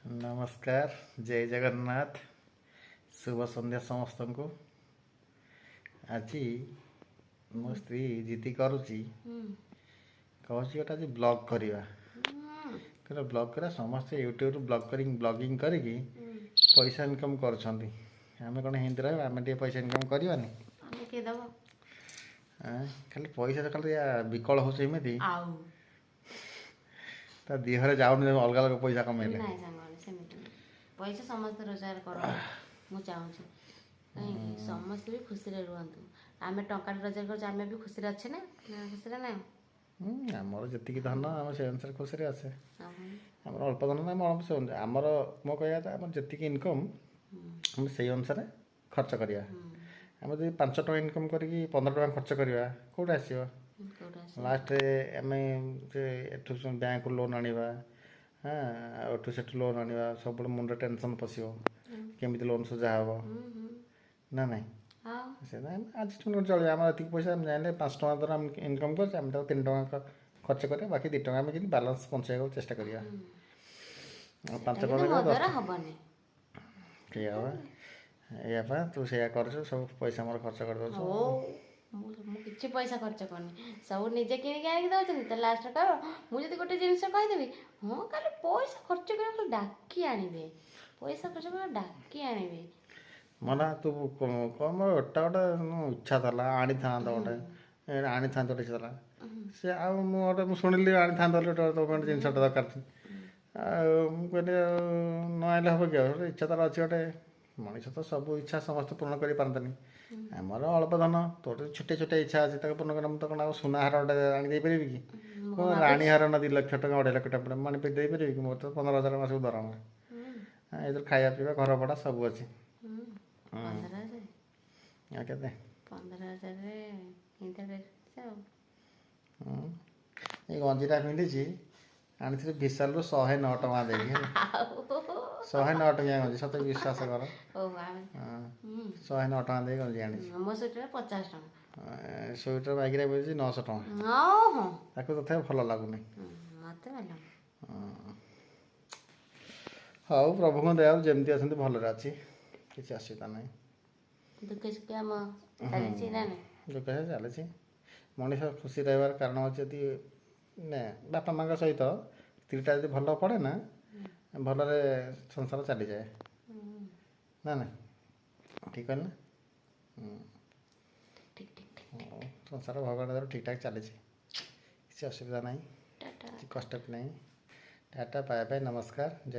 नमस्कार जय जगन्नाथ शुभ संध्या समस्त को आज मो स्त्री जीती करुच्ची कहूँ गोटे ब्लॉग करवा ब्लॉग करा समस्ते यूट्यूब ब्लॉगिंग करके पैसा इनकम करुँच आम कौन हिंदी रहा आम पैसा इनकम करवानी खाली पैसा खाली विकल हो देहरे जाऊन अलग अलग पैसा कमेले पैसा समस्त रोजगार कर चाहूँगी कहीं समस्त भी खुशी रुहतु आम टंका रोजगार कर भी खुशी अच्छे ना खुशी ना आमर जी धन आम से अनुसार खुशी अच्छे आम अल्प धन ना आमर मो कह आम जी इनकम आम से अनुसार खर्च करवा आम जो 5 टका इनकम कर 15 टका खर्च करवा कौट आसो लास्ट आम बैंक लोन आनिबा हाँ एठू से लोन आनिबा सब मुंड टेंशन पशो केमी लोन सुझा हम ना ना से आज चलिए आम ये पैसा जाने 5 टका द्वारा इनकम कर 3 टका खर्च करें बाकी 2 टका आम बालांस पहुँचा चेष्टा करा 5 टका या तू से कर सब पैसा मोर खर्च कर दो किसी पैसा खर्च करनी सब निजे किणिक आनिक दौरान लास्ट कह मुझे गोटे जिन कहीदेवी हाँ खाली पैसा खर्च कर डाकी आनबे पैसा खर्च कर डाकी आनबे मना तू कम एटा गोटे इच्छा था आनी था गोटे आनी था गोटे इच्छा से आटे शुणिली आनी था गोटे जिनसा दरकार कहली न आइले हम कि इच्छा तार अच्छी गोटे मनीष तो सब इच्छा समस्त पूर्ण कर पारतानी आमर अल्प धन तोर छोटे छोटे इच्छा अच्छे पूर्ण कर तो कौन सुना हार गोटे आनी पारि कि राणी हार ना 2 लाख टका 2.5 लाख टका मानी दे पारि कि मोर तो 15,000 मास दरमा ये खाया पीवा घर भड़ा सब अच्छे 15,000 ये गंजीटा पिंधि आनी विशाल 109 टका दे 109 टका गंजी सत विश्वास कर 109 टका दे गंजी आनी स्वेटर 50 टका स्वेटर माइक बोली 900 टका तथा भल लगुनि हाँ प्रभु दया जमती अच्छा भल अच्छी किसी असुविधा ना दुखे चली मनीष खुशी रहार कारण अच्छे बापा माँ सहित स्त्रीटा जी भल पड़े ना भलरे संसार चली जाए ना ना ठीक है ना संसार भगवान ठीक ठाक चली किसी असुविधा ना कष्ट भी ना टाटा बाय बाय नमस्कार।